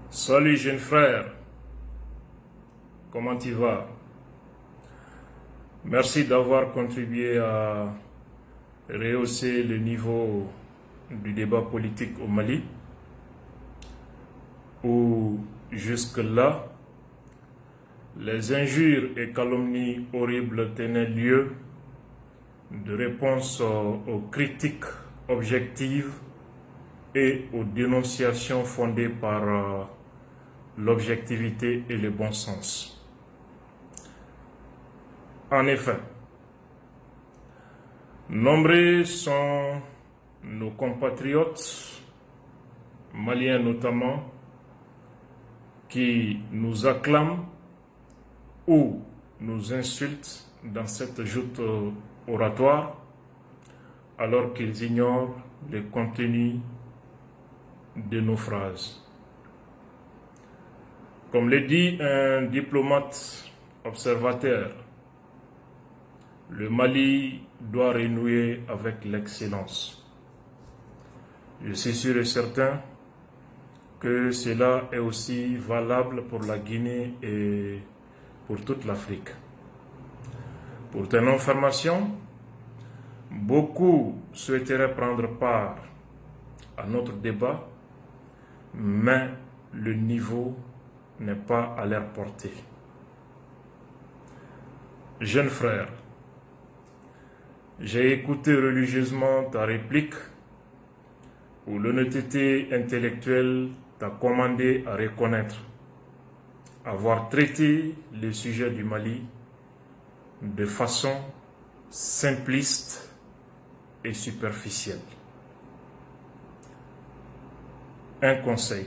Salut jeune frère, comment tu vas? Merci d'avoir contribué à rehausser le niveau du débat politique au Mali, où jusque-là, les injures et calomnies horribles tenaient lieu de réponse aux critiques objectives et aux dénonciations fondées par l'objectivité et le bon sens. En effet, nombreux sont nos compatriotes, maliens notamment, qui nous acclament ou nous insultent dans cette joute oratoire, alors qu'ils ignorent le contenu de nos phrases. Comme le dit un diplomate observateur, le Mali doit renouer avec l'excellence. Je suis sûr et certain que cela est aussi valable pour la Guinée et pour toute l'Afrique. Pour ton information, beaucoup souhaiteraient prendre part à notre débat, mais le niveau n'est pas à leur portée. Jeune frère, j'ai écouté religieusement ta réplique où l'honnêteté intellectuelle t'a commandé à reconnaître avoir traité le sujet du Mali de façon simpliste et superficielle. Un conseil.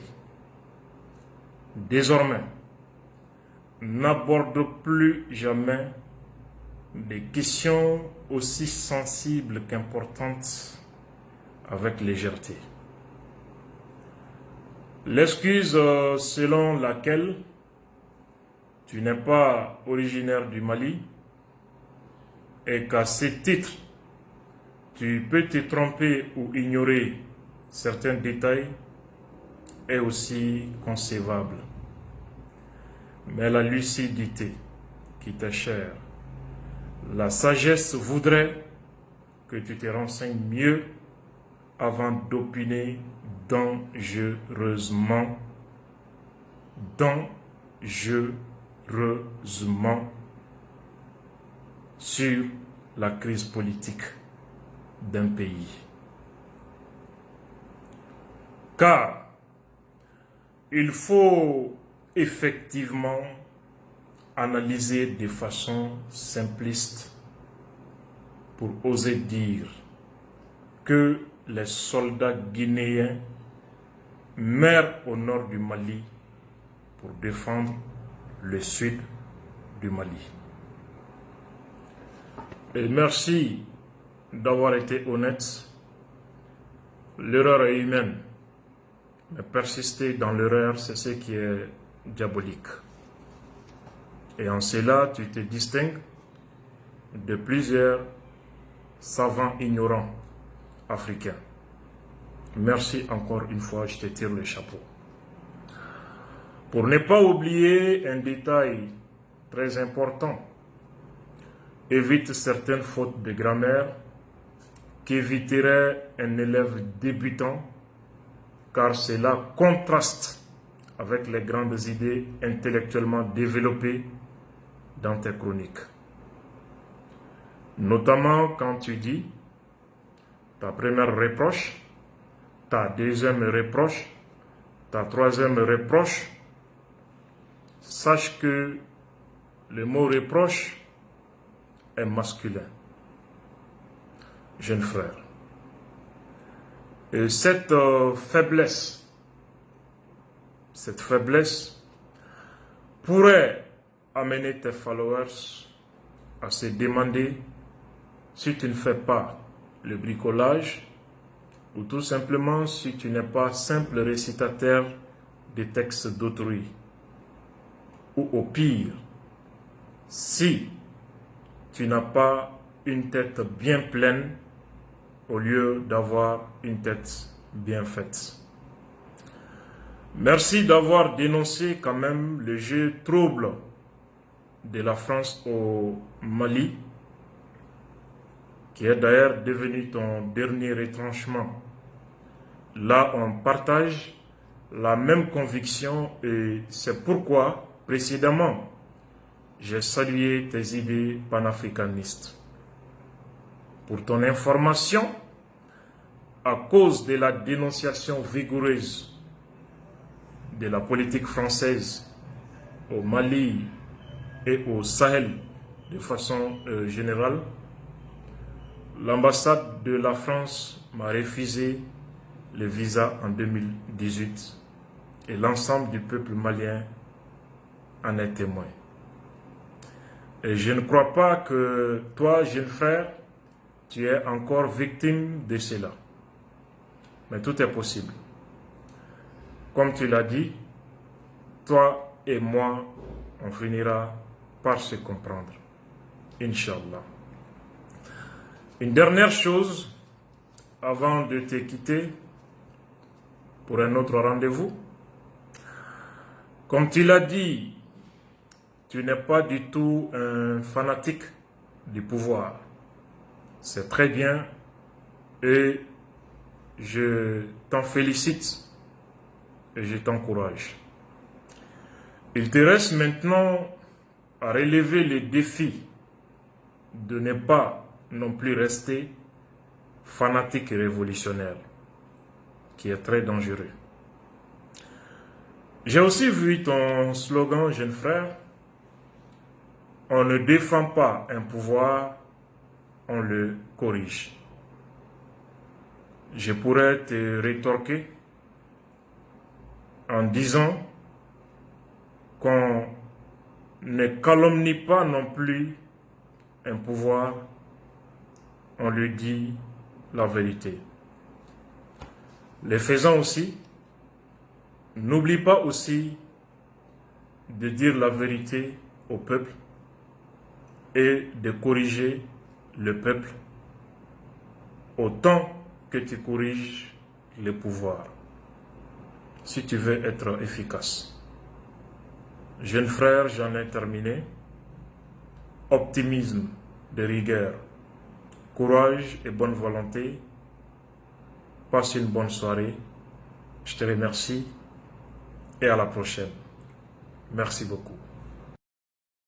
Désormais, n'aborde plus jamais des questions aussi sensibles qu'importantes avec légèreté. L'excuse selon laquelle tu n'es pas originaire du Mali et qu'à ce titre, tu peux te tromper ou ignorer certains détails est aussi concevable. Mais la lucidité qui t'est chère, la sagesse voudrait que tu te renseignes mieux avant d'opiner dangereusement sur la crise politique d'un pays. Car il faut effectivement analyser de façon simpliste pour oser dire que les soldats guinéens meurent au nord du Mali pour défendre le sud du Mali. Et merci d'avoir été honnête. L'erreur est humaine. Mais persister dans l'erreur, c'est ce qui est diabolique. Et en cela, tu te distingues de plusieurs savants ignorants africains. Merci encore une fois, je te tire le chapeau. Pour ne pas oublier un détail très important, évite certaines fautes de grammaire qu'éviterait un élève débutant, car cela contraste avec les grandes idées intellectuellement développées dans tes chroniques. Notamment quand tu dis ta première reproche, ta deuxième reproche, ta troisième reproche. Sache que le mot reproche est masculin. Jeune frère. Et cette faiblesse pourrait amener tes followers à se demander si tu ne fais pas le bricolage ou tout simplement si tu n'es pas simple récitateur des textes d'autrui. Ou au pire, si tu n'as pas une tête bien pleine au lieu d'avoir une tête bien faite. Merci d'avoir dénoncé quand même le jeu trouble de la France au Mali, qui est d'ailleurs devenu ton dernier retranchement. Là, on partage la même conviction et c'est pourquoi, précédemment, j'ai salué tes idées panafricanistes. Pour ton information, à cause de la dénonciation vigoureuse de la politique française au Mali et au Sahel de façon générale, l'ambassade de la France m'a refusé le visa en 2018 et l'ensemble du peuple malien en est témoin. Et je ne crois pas que toi, jeune frère, tu es encore victime de cela. Mais tout est possible. Comme tu l'as dit, toi et moi, on finira par se comprendre. Inch'Allah. Une dernière chose, avant de te quitter pour un autre rendez-vous. Comme tu l'as dit, tu n'es pas du tout un fanatique du pouvoir. C'est très bien et je t'en félicite et je t'encourage. Il te reste maintenant à relever le défi de ne pas non plus rester fanatique et révolutionnaire, qui est très dangereux. J'ai aussi vu ton slogan, jeune frère, on ne défend pas un pouvoir, on le corrige. Je pourrais te rétorquer en disant qu'on ne calomnie pas non plus un pouvoir, on lui dit la vérité. Les faisant aussi, n'oublie pas aussi de dire la vérité au peuple et de corriger le peuple autant que tu corriges le pouvoir, si tu veux être efficace. Jeune frère, j'en ai terminé. Optimisme, de rigueur, courage et bonne volonté. Passe une bonne soirée. Je te remercie et à la prochaine. Merci beaucoup.